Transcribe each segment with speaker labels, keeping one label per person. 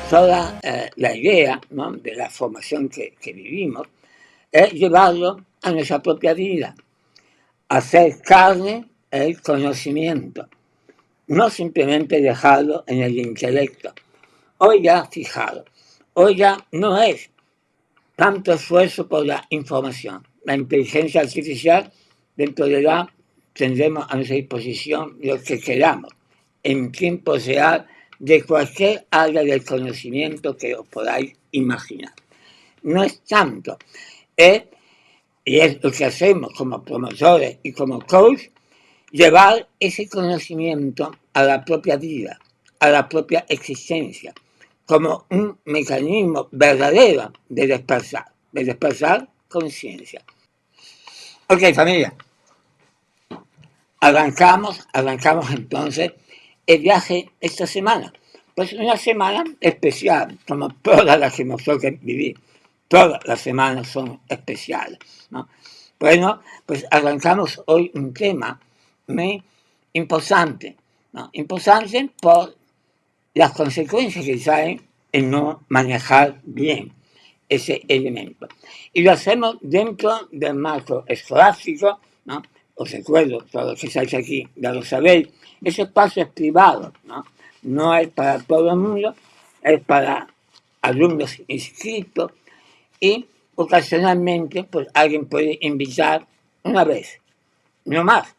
Speaker 1: Toda la idea, ¿no?, de la formación que vivimos es llevarlo a nuestra propia vida, hacer carne el conocimiento, no simplemente dejarlo en el intelecto. Hoy ya, fijaros, hoy ya no es tanto esfuerzo por la información. La inteligencia artificial, dentro de la tendremos a nuestra disposición lo que queramos, en tiempo real, de cualquier área del conocimiento que os podáis imaginar. No es tanto, y es lo que hacemos como promotores y como coach, llevar ese conocimiento a la propia vida, a la propia existencia, como un mecanismo verdadero de despertar conciencia. Ok, familia, arrancamos entonces el viaje esta semana. Pues una semana especial, como todas las que nos tocan vivir. Todas las semanas son especiales, ¿no? Bueno, pues arrancamos hoy un tema muy importante, ¿no? Importante por las consecuencias que traen en no manejar bien ese elemento. Y lo hacemos dentro del marco escolástico, ¿no? Os recuerdo, todos los que estáis aquí, ya lo sabéis, ese espacio es privado, ¿no? No es para todo el mundo, es para alumnos inscritos y ocasionalmente pues alguien puede invitar una vez, no más,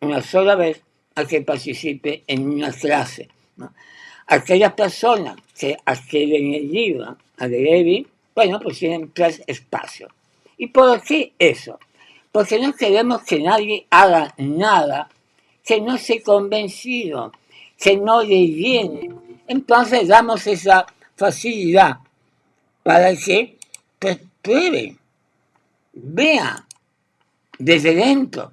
Speaker 1: una sola vez a que participe en una clase, ¿no? Aquellas personas que adquieren el libro a Levi, bueno, pues tienen 3 espacios. ¿Y por qué eso? Porque no queremos que nadie haga nada que no esté convencido, que no le viene. Entonces damos esa facilidad para que pues, prueben, vean desde dentro.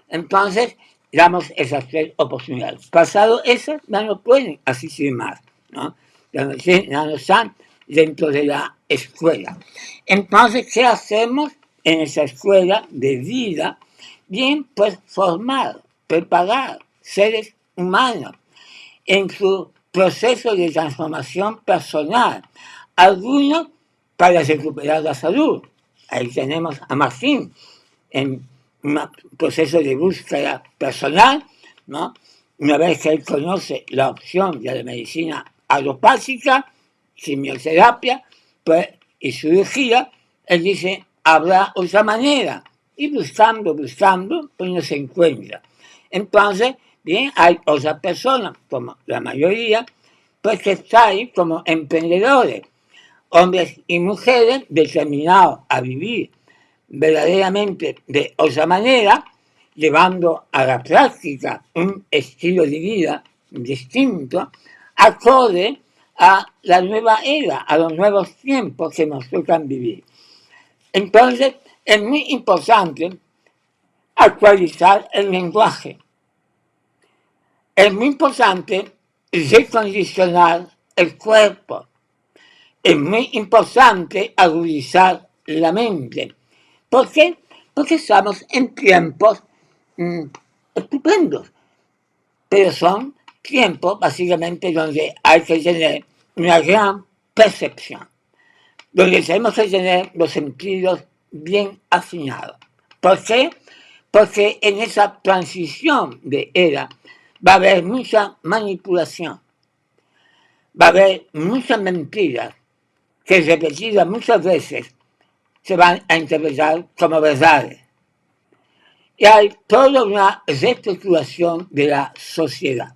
Speaker 1: Entonces damos esas 3 oportunidades. Pasado eso, ya no pueden asistir más, ¿no? Ya no están dentro de la escuela. Entonces, ¿qué hacemos en esa escuela de vida? Bien, pues formar, preparar seres humanos en su proceso de transformación personal. Algunos para recuperar la salud. Ahí tenemos a Martín en un proceso de búsqueda personal, ¿no? Una vez que él conoce la opción de la medicina alopática, quimioterapia, pues, y cirugía, él dice, habrá otra manera. Y buscando, pues no se encuentra. Entonces, bien, hay otras personas, como la mayoría, pues que están ahí como emprendedores, hombres y mujeres determinados a vivir verdaderamente de otra manera, llevando a la práctica un estilo de vida distinto, acorde a la nueva era, a los nuevos tiempos que nos tocan vivir. Entonces, es muy importante actualizar el lenguaje. Es muy importante recondicionar el cuerpo. Es muy importante agudizar la mente. ¿Por qué? Porque estamos en tiempos estupendos, pero son tiempos básicamente donde hay que tener una gran percepción, donde tenemos que tener los sentidos bien afinados. ¿Por qué? Porque en esa transición de era va a haber mucha manipulación, va a haber muchas mentiras que repetidas muchas veces se van a interpretar como verdades. Y hay toda una reestructuración de la sociedad.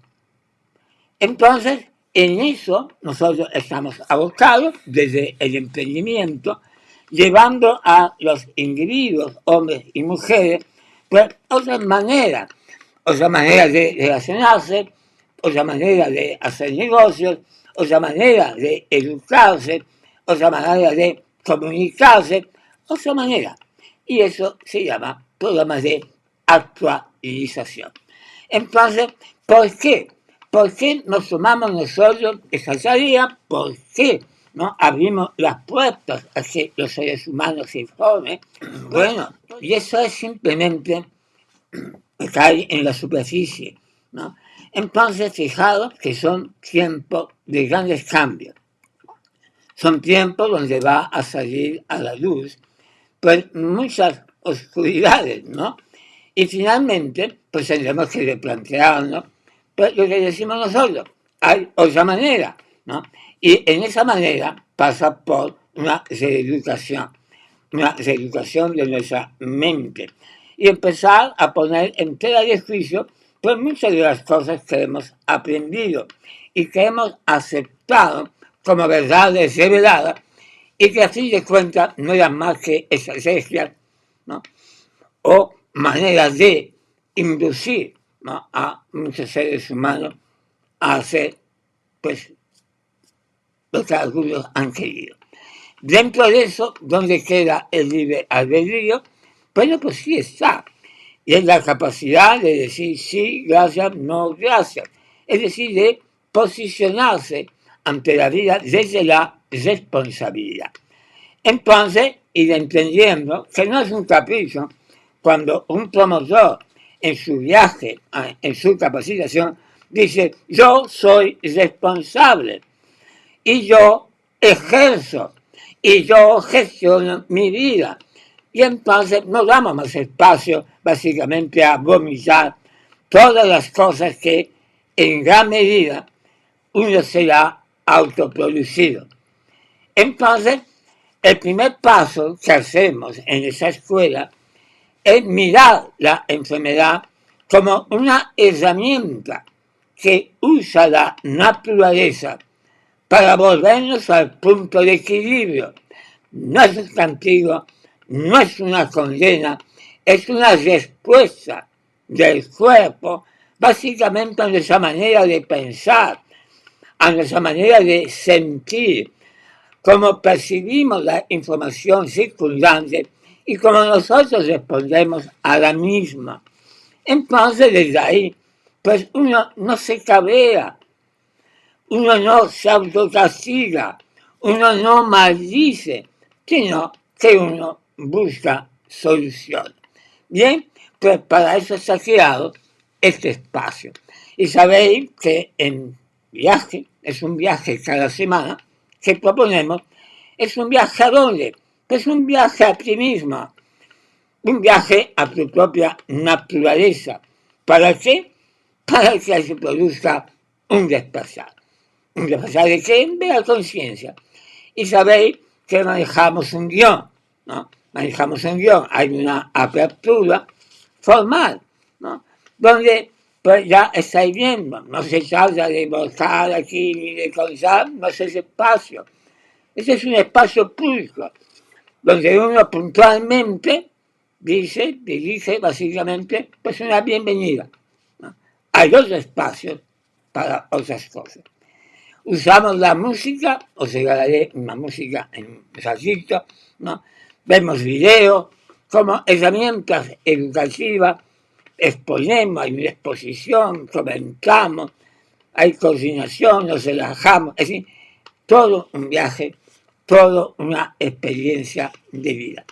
Speaker 1: Entonces, en eso nosotros estamos abocados desde el emprendimiento, llevando a los individuos, hombres y mujeres, pues otras maneras de relacionarse, otra manera de hacer negocios, otra manera de educarse, otra manera de comunicarse, otra manera. Y eso se llama programas de actualización. Entonces, ¿por qué? ¿por qué nos tomamos nosotros esa tarea? ¿Por qué no abrimos las puertas a que los seres humanos se informen? Bueno, y eso es simplemente cae en la superficie, ¿no? Entonces, fijaros que son tiempos de grandes cambios. Son tiempos donde va a salir a la luz pues muchas oscuridades, ¿no? Y finalmente, pues tendremos que replantearnos pues, lo que decimos nosotros. Hay otra manera, ¿no? Y en esa manera pasa por una reeducación de nuestra mente y empezar a poner en tela de juicio pues muchas de las cosas que hemos aprendido y que hemos aceptado como verdades reveladas y que a fin de cuentas no eran más que estrategias, ¿no? O maneras de inducir, ¿no?, a muchos seres humanos a hacer pues lo que algunos han querido. Dentro de eso, ¿dónde queda el libre albedrío? Bueno, pues sí está. Y es la capacidad de decir sí, gracias, no, gracias. Es decir, de posicionarse ante la vida desde la responsabilidad. Entonces, ir entendiendo que no es un capricho cuando un promotor en su viaje, en su capacitación, dice, yo soy responsable y yo ejerzo y yo gestiono mi vida. Y entonces no damos más espacio básicamente a vomitar todas las cosas que en gran medida uno se ha autoproducido. Entonces, el primer paso que hacemos en esa escuela es mirar la enfermedad como una herramienta que usa la naturaleza para volvernos al punto de equilibrio. No es un castigo, no es una condena, es una respuesta del cuerpo básicamente a nuestra manera de pensar, a nuestra manera de sentir, cómo percibimos la información circundante y cómo nosotros respondemos a la misma. Entonces, desde ahí, pues uno no se cabrea, uno no se autocastiga, uno no maldice, sino que uno busca solución. Bien, pues para eso está creado este espacio. Y sabéis que en viaje, es un viaje cada semana, que proponemos, es un viaje a dónde? Es un viaje a ti misma, un viaje a tu propia naturaleza. ¿Para qué? Para que se produzca un despertar. ¿Un despertar de qué? De la conciencia. Y sabéis que manejamos un guión, ¿no? Manejamos un guión, hay una apertura formal, ¿no? Donde pues ya estáis viendo, no se trata de volcar aquí ni de causar, no es ese espacio. Ese es un espacio público, donde uno puntualmente dirige básicamente pues una bienvenida, ¿no? Hay otros espacios para otras cosas. Usamos la música, os regalaré una música en un ratito, ¿no? Vemos videos como herramientas educativas, exponemos, hay una exposición, comentamos, hay coordinación, nos relajamos, es decir, todo un viaje, toda una experiencia de vida.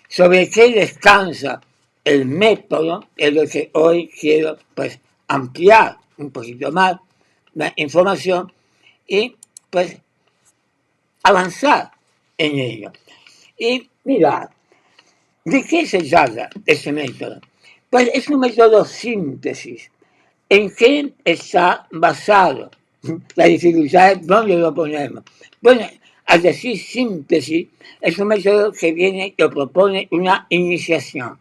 Speaker 1: ¿Sobre qué descansa el método? Es lo que hoy quiero pues ampliar un poquito más la información y pues avanzar en ello. Y mirad, ¿de qué se trata este método? Pues es un método síntesis. ¿En qué está basado? La dificultad es dónde lo ponemos. Bueno, al decir síntesis, es un método que viene y propone una iniciación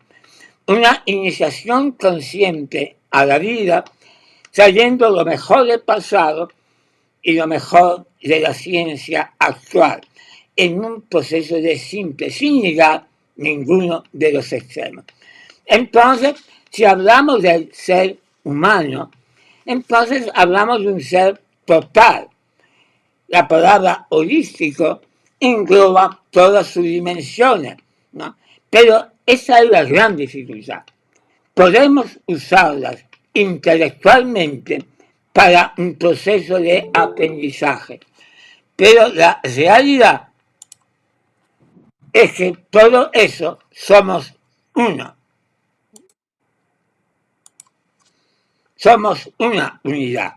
Speaker 1: consciente a la vida, trayendo lo mejor del pasado y lo mejor de la ciencia actual, en un proceso de síntesis, sin negar ninguno de los extremos. Entonces, si hablamos del ser humano, entonces hablamos de un ser total. La palabra holístico engloba todas sus dimensiones, ¿no? Pero esa es la gran dificultad. Podemos usarlas intelectualmente, para un proceso de aprendizaje. Pero la realidad es que todo eso somos uno. Somos una unidad.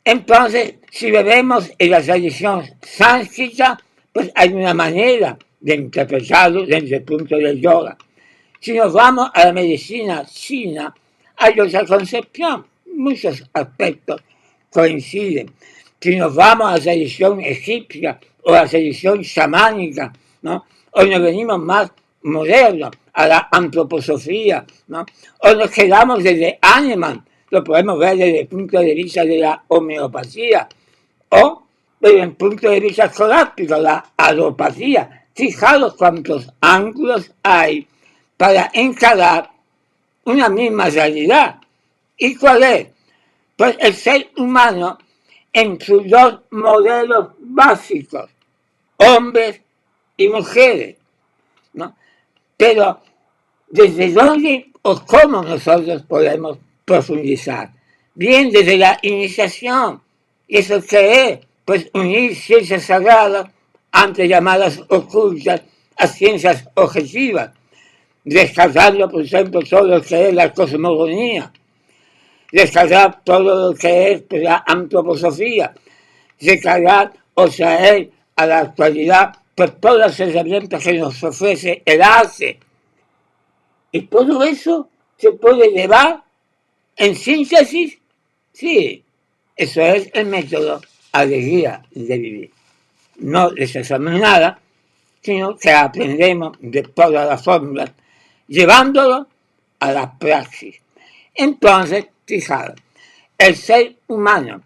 Speaker 1: Entonces, si vemos en la tradición sánscrita, pues hay una manera de interpretarlo desde el punto del yoga. Si nos vamos a la medicina china, hay otra concepción. Muchos aspectos coinciden. Si nos vamos a la tradición egipcia o a la tradición chamánica, ¿no? O nos venimos más modernos a la antroposofía, ¿no? O nos quedamos desde Hahnemann, lo podemos ver desde el punto de vista de la homeopatía, o desde el punto de vista escolástico, la alopatía. Fijaros cuántos ángulos hay para encarar una misma realidad. ¿Y cuál es? Pues el ser humano en sus dos modelos básicos, hombres y mujeres, ¿no? Pero ¿desde dónde o cómo nosotros podemos profundizar? Bien, desde la iniciación. ¿Y eso qué es? Pues unir ciencias sagradas, antes llamadas ocultas, a ciencias objetivas, descartando, por ejemplo, todo lo que es la cosmogonía, descargar todo lo que es pues, la antroposofía, descargar o traer a la actualidad pues, todas las herramientas que nos ofrece el arte. Y todo eso se puede llevar en síntesis. Sí, eso es el método alegría de vivir. No rechazamos nada, sino que aprendemos de todas las fórmulas, llevándolo a la praxis. Entonces, fijaros, el ser humano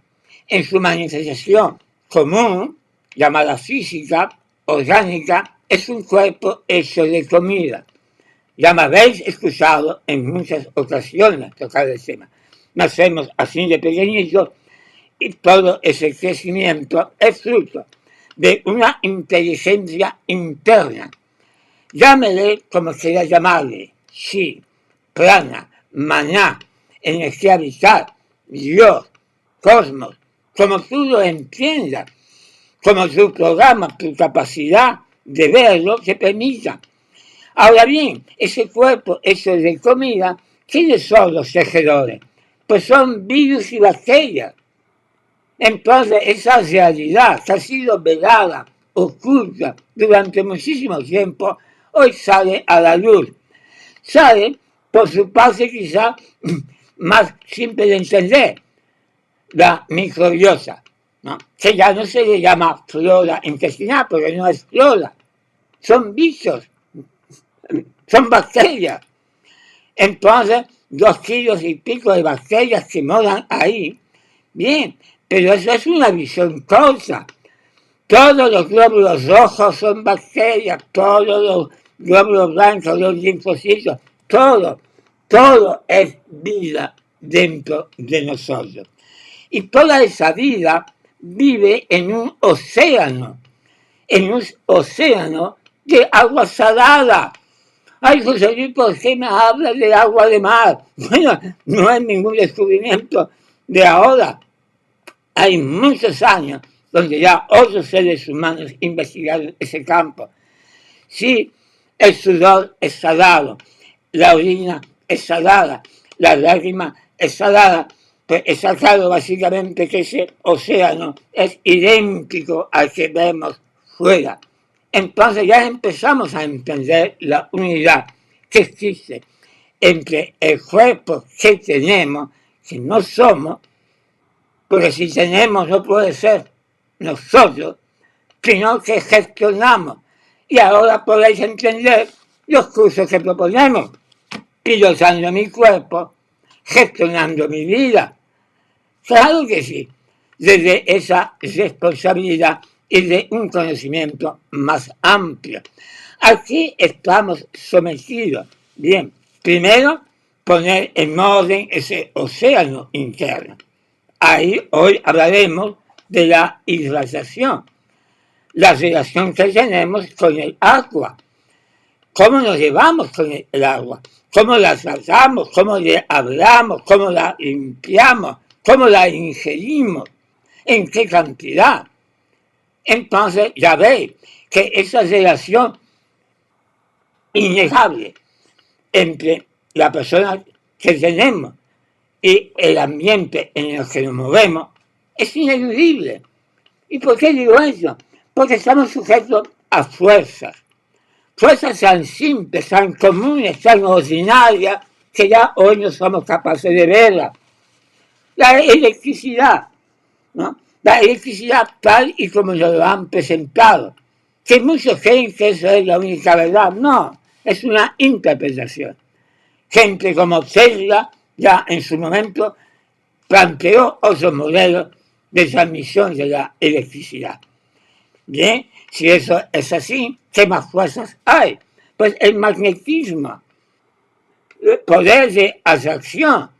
Speaker 1: en su manifestación común, llamada física, orgánica, es un cuerpo hecho de comida. Ya me habéis escuchado en muchas ocasiones tocar el tema. Nacemos así de pequeñitos y todo ese crecimiento es fruto de una inteligencia interna. Llámele como quiera llamarle, chi, prana, maná, energía vital, Dios, cosmos, como tú lo entiendas, como tu programa, tu capacidad de verlo te permita. Ahora bien, ese cuerpo hecho de comida, ¿quiénes son los tejedores? Pues son virus y bacterias. Entonces, esa realidad que ha sido velada, oculta durante muchísimo tiempo, hoy sale a la luz. Sale por su parte quizá más simple de entender, la microbiota, ¿no? Que ya no se le llama flora intestinal, porque no es flora, son bichos, son bacterias. Entonces, 2 kilos y pico de bacterias que moran ahí, bien, pero eso es una visión falsa. Todos los glóbulos rojos son bacterias, todos los glóbulos blancos, los linfocitos, todo es vida dentro de nosotros. Y toda esa vida vive en un océano de agua salada. Ay, José Luis, ¿por qué me hablas de agua de mar? Bueno, no es ningún descubrimiento de ahora. Hay muchos años donde ya otros seres humanos investigaron ese campo. Sí, el sudor es salado, la orina es salada, la lágrima es salada, pues está claro básicamente que ese océano es idéntico al que vemos fuera. Entonces ya empezamos a entender la unidad que existe entre el cuerpo que tenemos, que no somos, porque si tenemos no puede ser nosotros, sino que gestionamos. Y ahora podéis entender los cursos que proponemos, pilotando mi cuerpo, gestionando mi vida. Claro que sí, desde esa responsabilidad y de un conocimiento más amplio. Aquí estamos sometidos. Bien, primero poner en orden ese océano interno. Ahí hoy hablaremos de la hidratación, la relación que tenemos con el agua, cómo nos llevamos con el agua, cómo la tratamos, cómo le hablamos, cómo la limpiamos, cómo la ingerimos, en qué cantidad. Entonces ya veis que esa relación innegable entre la persona que tenemos y el ambiente en el que nos movemos es ineludible. ¿Y por qué digo eso? Porque estamos sujetos a fuerzas tan simples, tan comunes, tan ordinarias, que ya hoy no somos capaces de verlas. La electricidad, ¿no? La electricidad tal y como nos lo han presentado, que muchos creen que eso es la única verdad. No, es una interpretación. Gente como Tesla ya en su momento planteó otros modelos de transmisión de la electricidad. Bien, si eso es así, ¿qué más fuerzas hay? Pues el magnetismo, el poder de atracción.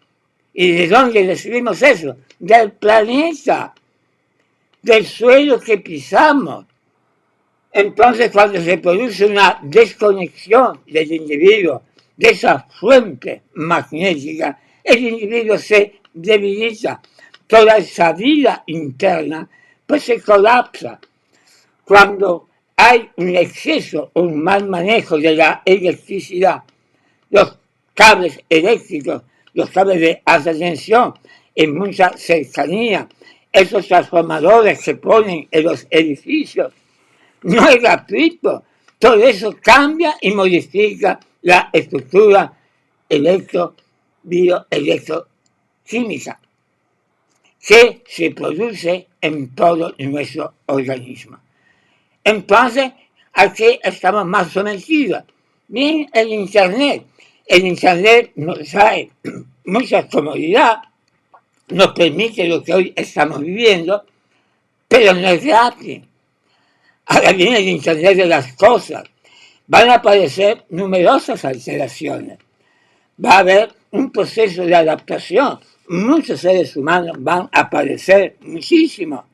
Speaker 1: ¿Y de dónde recibimos eso? Del planeta, del suelo que pisamos. Entonces, cuando se produce una desconexión del individuo de esa fuente magnética, el individuo se debilita. Toda esa vida interna pues se colapsa. Cuando hay un exceso, un mal manejo de la electricidad, los cables eléctricos, los cables de alta tensión en mucha cercanía, esos transformadores que ponen en los edificios, no es gratuito. Todo eso cambia y modifica la estructura bioelectroquímica que se produce en todo nuestro organismo. Entonces, ¿a qué estamos más sometidos? Bien, el Internet. El Internet nos trae mucha comodidad, nos permite lo que hoy estamos viviendo, pero no es gratis. Ahora viene el Internet de las cosas. Van a aparecer numerosas alteraciones. Va a haber un proceso de adaptación. Muchos seres humanos van a padecer muchísimo.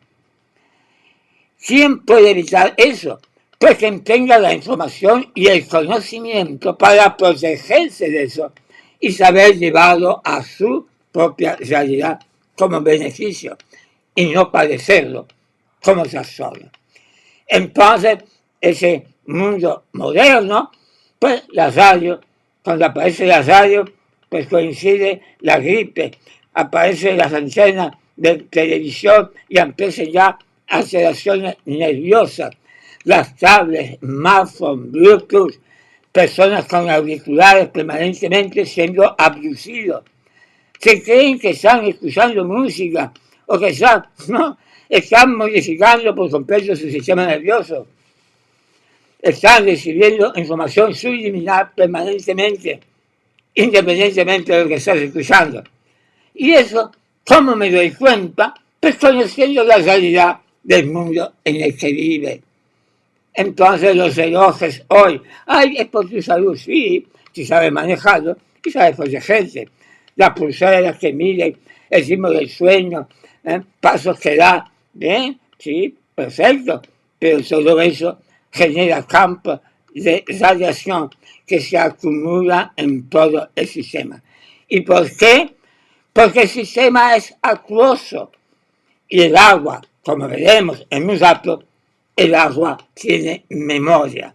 Speaker 1: ¿Quién puede evitar eso? Pues quien tenga la información y el conocimiento para protegerse de eso y saber llevarlo a su propia realidad como beneficio y no padecerlo como trastorno. Entonces, ese mundo moderno, pues la radio, cuando aparece la radio, pues coincide la gripe, aparecen las antenas de televisión y empiezan ya alteraciones nerviosas, las tablets, smartphones, Bluetooth, personas con auriculares permanentemente siendo abducidos. Se creen que están escuchando música o que están modificando por completo su sistema nervioso. Están recibiendo información subliminal permanentemente, independientemente de lo que estás escuchando. Y eso, ¿cómo me doy cuenta? Pues conociendo la realidad del mundo en el que vive. Entonces los relojes hoy, es por tu salud, sí, si sabes manejarlo y sabes protegerte. Las pulseras que miden el ritmo del sueño, pasos que da, bien, sí, perfecto, pero todo eso genera campos de radiación que se acumulan en todo el sistema. ¿Y por qué? Porque el sistema es acuoso y el agua, como veremos en un rato, el agua tiene memoria,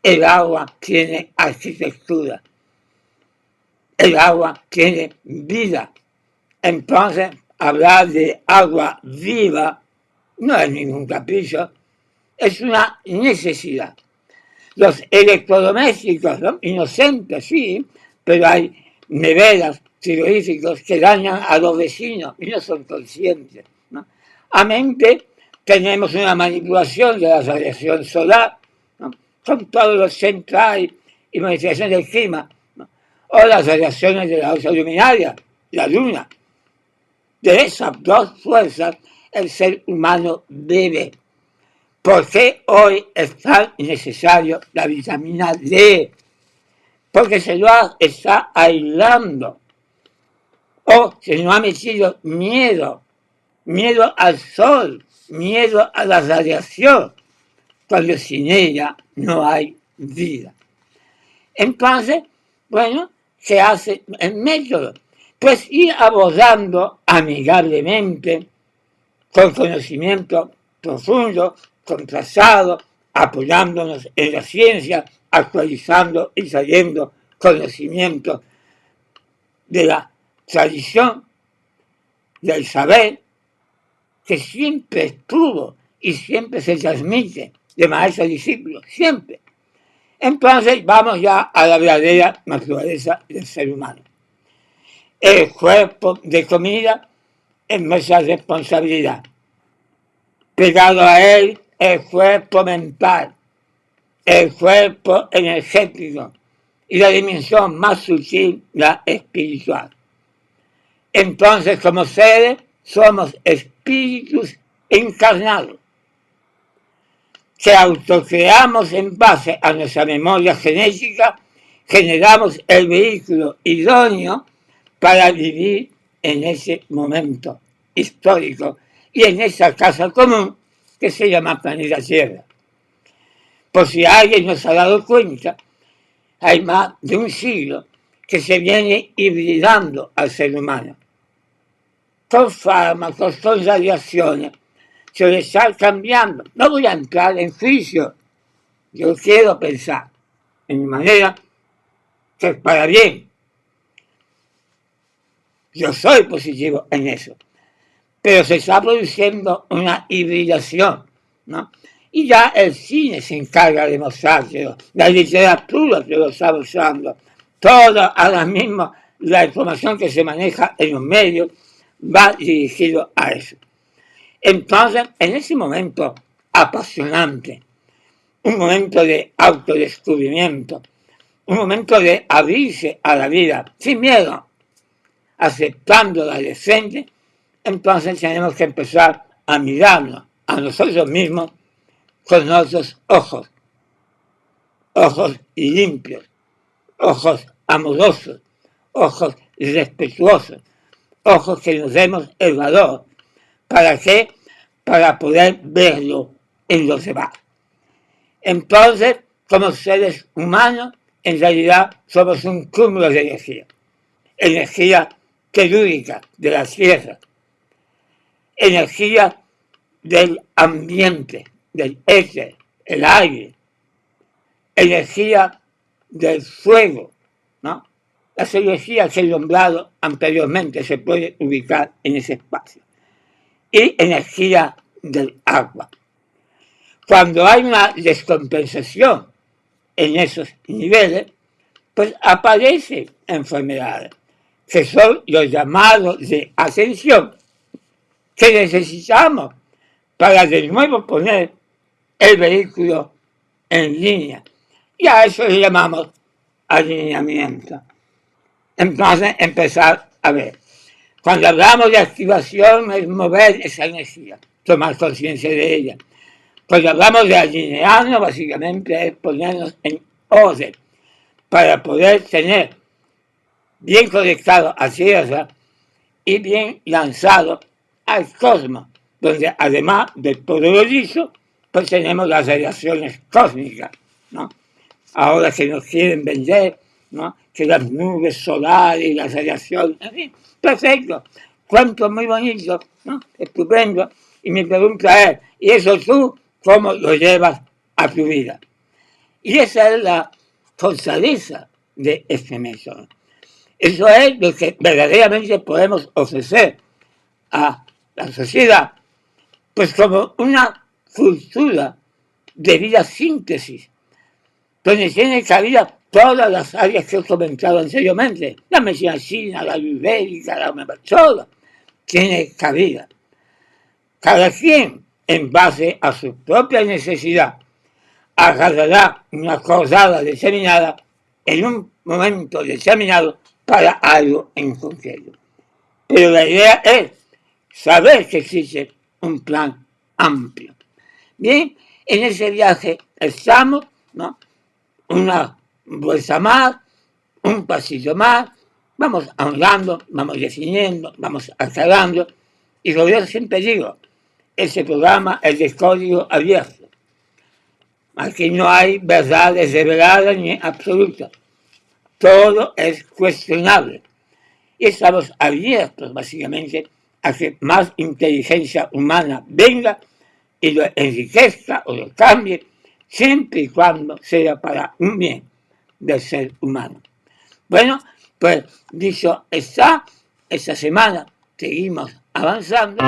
Speaker 1: el agua tiene arquitectura, el agua tiene vida. Entonces, hablar de agua viva no es ningún capricho, es una necesidad. Los electrodomésticos, ¿no? Inocentes, sí, pero hay neveras, frigoríficos que dañan a los vecinos y no son conscientes, ¿no? A mente tenemos una manipulación de la radiación solar, ¿no? Con todos los centros y modificaciones del clima, ¿no? O las radiaciones de la luz luminaria, la luna. De esas dos fuerzas el ser humano bebe. ¿Por qué hoy es tan necesario la vitamina D? Porque se lo está aislando. O se nos ha metido miedo al sol, miedo a la radiación, cuando sin ella no hay vida. Entonces, bueno, se hace el método, pues ir abordando amigablemente, con conocimiento profundo, contrastado, apoyándonos en la ciencia, actualizando y trayendo conocimiento de la tradición, del saber, que siempre estuvo y siempre se transmite de maestro a discípulo, siempre. Entonces vamos ya a la verdadera naturaleza del ser humano. El cuerpo de comida es nuestra responsabilidad. Pegado a él, el cuerpo mental, el cuerpo energético y la dimensión más sutil, la espiritual. Entonces, como seres, somos espíritus encarnados que autocreamos en base a nuestra memoria genética, generamos el vehículo idóneo para vivir en ese momento histórico y en esa casa común que se llama planeta Tierra. Por si alguien no se ha dado cuenta, hay más de un siglo que se viene hibridando al ser humano. Con fármacos, con radiaciones, se le está cambiando. No voy a entrar en juicio. Yo quiero pensar en mi manera que es para bien. Yo soy positivo en eso. Pero se está produciendo una hibridación, ¿no? Y ya el cine se encarga de mostrárselo, la literatura te lo está mostrando, toda ahora mismo la información que se maneja en los medios va dirigido a eso. Entonces, en ese momento apasionante, un momento de autodescubrimiento, un momento de abrirse a la vida sin miedo, aceptándola de frente, entonces tenemos que empezar a mirarnos a nosotros mismos con nuestros ojos, ojos limpios, ojos amorosos, ojos respetuosos, ojos que nos demos el valor. ¿Para qué? Para poder verlo en los demás. Entonces, como seres humanos, en realidad somos un cúmulo de energía. Energía telúrica de la tierra, energía del ambiente, del éter, el aire, energía del fuego, ¿no? Las energías que he nombrado anteriormente se pueden ubicar en ese espacio. Y energía del agua. Cuando hay una descompensación en esos niveles, pues aparecen enfermedades, que son los llamados de atención que necesitamos para de nuevo poner el vehículo en línea. Y a eso le llamamos alineamiento. Entonces, empezar a ver. Cuando hablamos de activación es mover esa energía, tomar conciencia de ella. Cuando hablamos de alinearnos, básicamente es ponernos en orden para poder tener bien conectado a Tierra y bien lanzado al cosmos, donde además de todo lo dicho, pues tenemos las radiaciones cósmicas, ¿no? Ahora que nos quieren vender, ¿no? Que las nubes solares y las radiaciones, en fin, perfecto, cuento muy bonito, ¿no? Estupendo, y mi pregunta es, ¿y eso tú cómo lo llevas a tu vida? Y esa es la fortaleza de este método. Eso es lo que verdaderamente podemos ofrecer a la sociedad, pues como una cultura de vida síntesis, donde tiene cabida todas las áreas que he comentado anteriormente, la medicina china, la ayurvédica, la homeopatía, todo tiene cabida. Cada quien, en base a su propia necesidad, agarrará una cordada determinada en un momento determinado para algo en concreto. Pero la idea es saber que existe un plan amplio. Bien, en ese viaje estamos, ¿no? Una bolsa más, un pasillo más, vamos ahondando, vamos definiendo, vamos aclarando, y lo yo siempre digo, ese programa es de código abierto. Aquí no hay verdades reveladas ni absolutas. Todo es cuestionable. Y estamos abiertos, básicamente, a que más inteligencia humana venga y lo enriquezca o lo cambie, siempre y cuando sea para un bien del ser humano. Bueno, pues dicho está, esta semana seguimos avanzando.